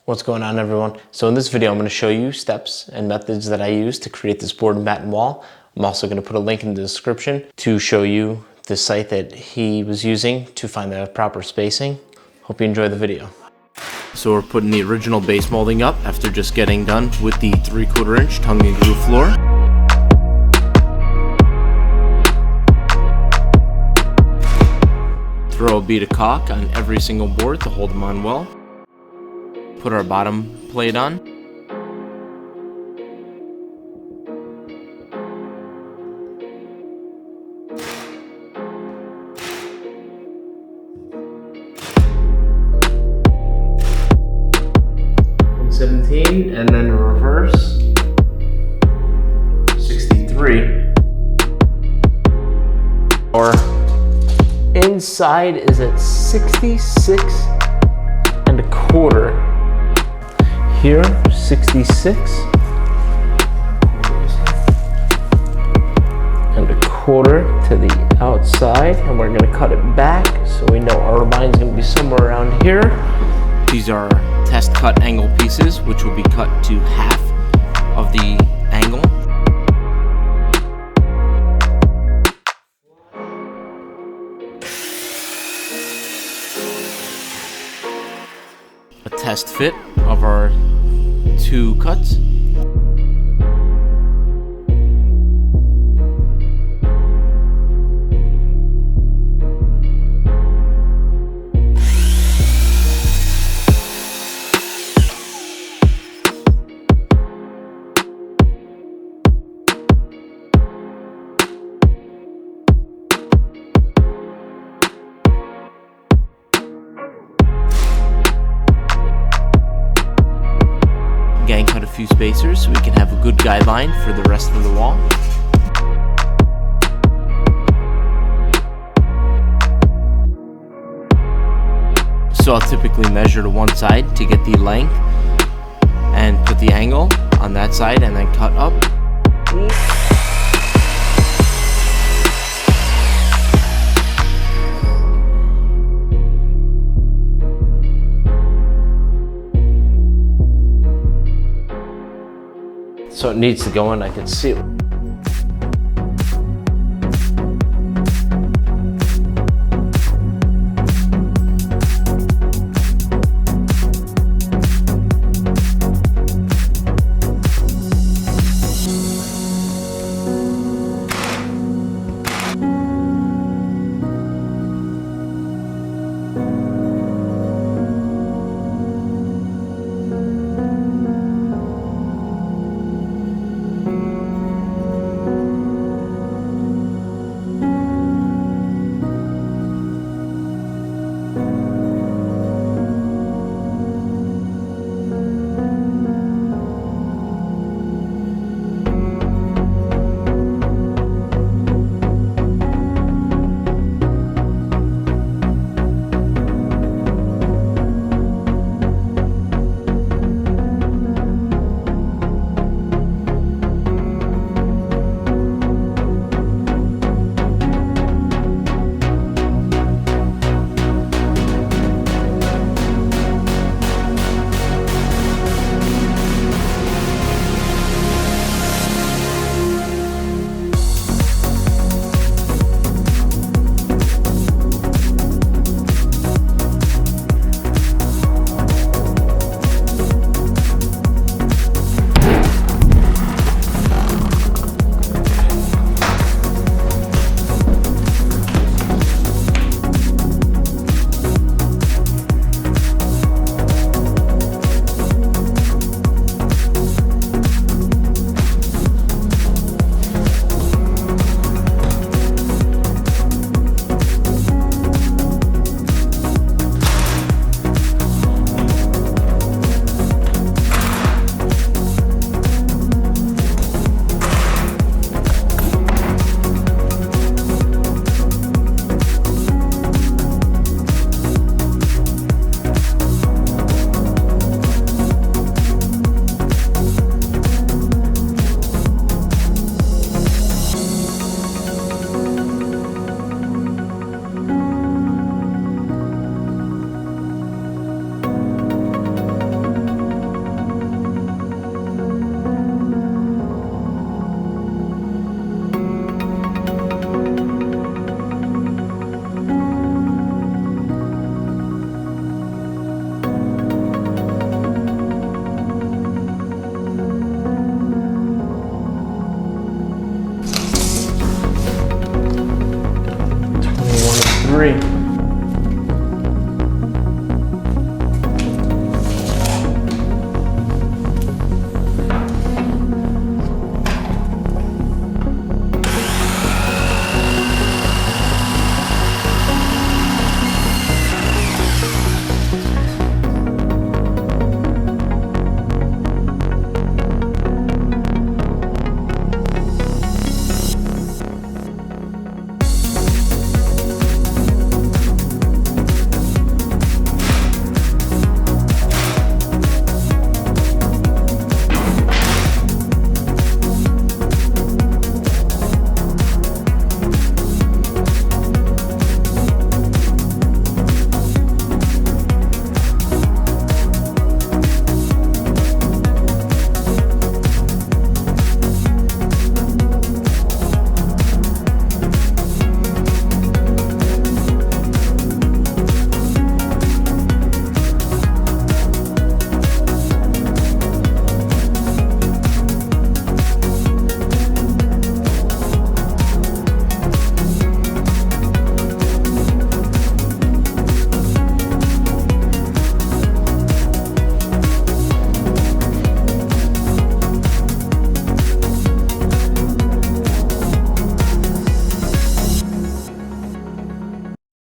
What's going on, everyone? So in this video, I'm going to show you steps and methods that I use to create this board and batten wall. I'm also going to put a link in the description to show you the site that he was using to find the proper spacing. Hope you enjoy the video. So we're putting the original base molding up after just getting done with the 3/4 inch tongue and groove floor. Throw a bead of caulk on every single board to hold them on well. Put our bottom plate on. $117 and then reverse 63. Our inside is at 66.25. Here, 66.25 to the outside, and we're going to cut it back so we know our line's going to be somewhere around here. These are test cut angle pieces, which will be cut to half of the angle. A test fit of our two cuts. Again, cut a few spacers so we can have a good guideline for the rest of the wall. So I'll typically measure to one side to get the length and put the angle on that side and then cut up. So it needs to go in, I can see it.